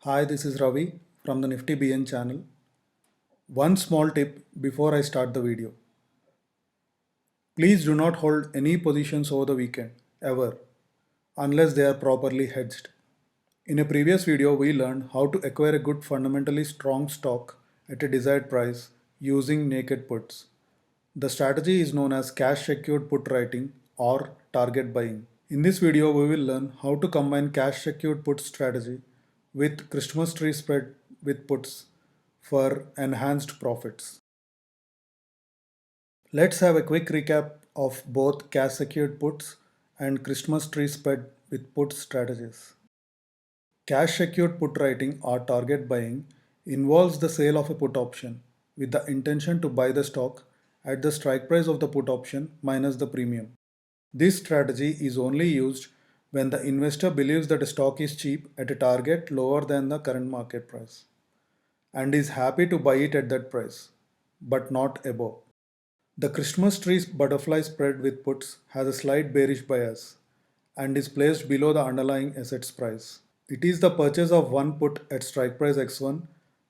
Hi, this is Ravi from the Nifty BN channel. One small tip before I start the video. Please do not hold any positions over the weekend, ever, unless they are properly hedged. In a previous video, we learned how to acquire a good fundamentally strong stock at a desired price using naked puts. The strategy is known as cash secured put writing or target buying. In this video, we will learn how to combine cash secured put strategy with Christmas tree spread with puts for enhanced profits. Let's have a quick recap of both cash secured puts and Christmas tree spread with put strategies. Cash secured put writing or target buying involves the sale of a put option with the intention to buy the stock at the strike price of the put option minus the premium. This strategy is only used when the investor believes that a stock is cheap at a target lower than the current market price and is happy to buy it at that price, but not above. The Christmas tree butterfly spread with puts has a slight bearish bias and is placed below the underlying asset's price. It is the purchase of one put at strike price x1,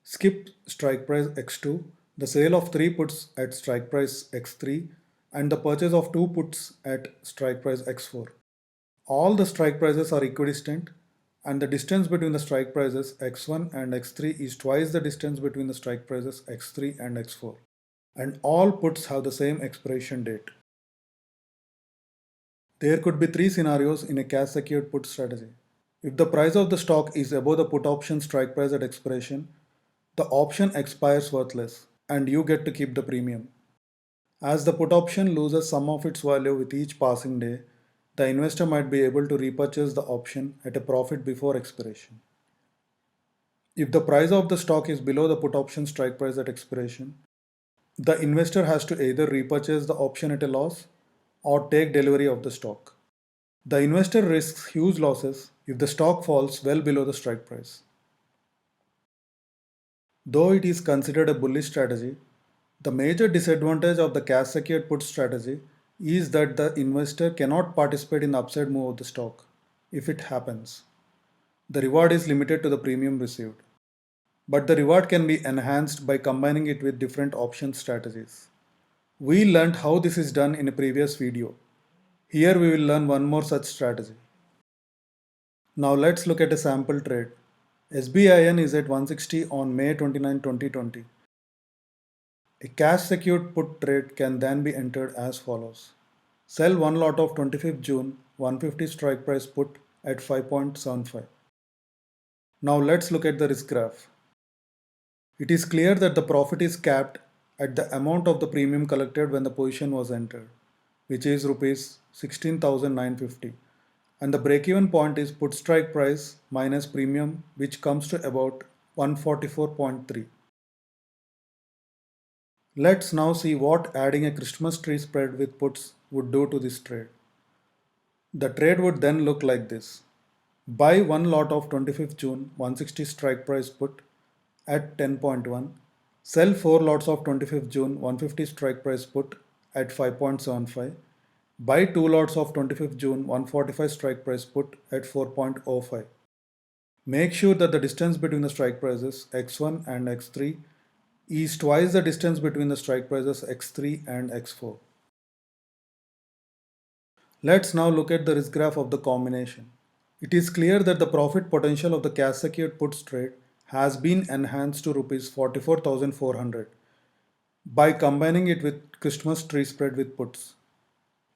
skip strike price x2, the sale of three puts at strike price x3, and the purchase of two puts at strike price x4. All the strike prices are equidistant, and the distance between the strike prices x1 and x3 is twice the distance between the strike prices x3 and x4. And all puts have the same expiration date. There could be three scenarios in a cash secured put strategy. If the price of the stock is above the put option strike price at expiration, the option expires worthless and you get to keep the premium. As the put option loses some of its value with each passing day, the investor might be able to repurchase the option at a profit before expiration. If the price of the stock is below the put option strike price at expiration, the investor has to either repurchase the option at a loss or take delivery of the stock. The investor risks huge losses if the stock falls well below the strike price. Though it is considered a bullish strategy, the major disadvantage of the cash secured put strategy is that the investor cannot participate in the upside move of the stock if it happens. The reward is limited to the premium received, but the reward can be enhanced by combining it with different option strategies. We learned how this is done in a previous video. Here we will learn one more such strategy. Now let's look at a sample trade. SBIN is at 160 on May 29, 2020. A cash secured put trade can then be entered as follows. Sell one lot of 25th June 150 strike price put at 5.75. Now let's look at the risk graph. It is clear that the profit is capped at the amount of the premium collected when the position was entered, which is rupees 16,950. And the break-even point is put strike price minus premium, which comes to about 144.3. Let's now see what adding a Christmas tree spread with puts would do to this trade. The trade would then look like this. Buy one lot of 25th June 160 strike price put at 10.1. Sell four lots of 25th June 150 strike price put at 5.75. Buy two lots of 25th June 145 strike price put at 4.05. Make sure that the distance between the strike prices x1 and x3 is twice the distance between the strike prices x3 and x4. Let's now look at the risk graph of the combination. It is clear that the profit potential of the cash secured puts trade has been enhanced to rupees 44,400 by combining it with Christmas tree spread with puts.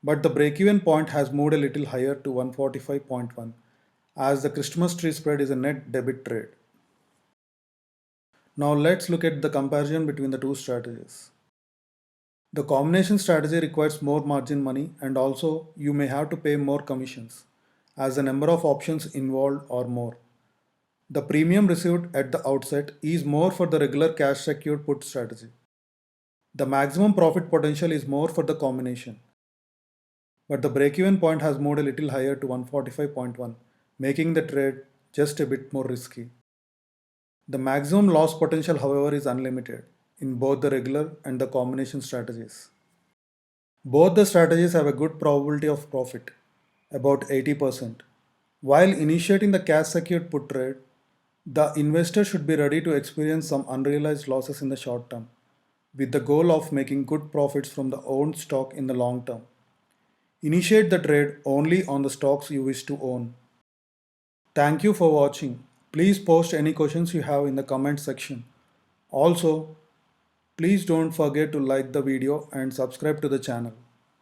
But the break-even point has moved a little higher to 145.1 as the Christmas tree spread is a net debit trade. Now let's look at the comparison between the two strategies. The combination strategy requires more margin money and also you may have to pay more commissions as the number of options involved are more. The premium received at the outset is more for the regular cash secured put strategy. The maximum profit potential is more for the combination, but the break-even point has moved a little higher to 145.1, making the trade just a bit more risky. The maximum loss potential, however, is unlimited in both the regular and the combination strategies. Both the strategies have a good probability of profit, about 80%. While initiating the cash secured put trade, The investor should be ready to experience some unrealized losses in the short term, with the goal of making good profits from the owned stock in the long term. Initiate the trade only on the stocks you wish to own. Thank you for watching. Please post any questions you have in the comment section. Also, please don't forget to like the video and subscribe to the channel.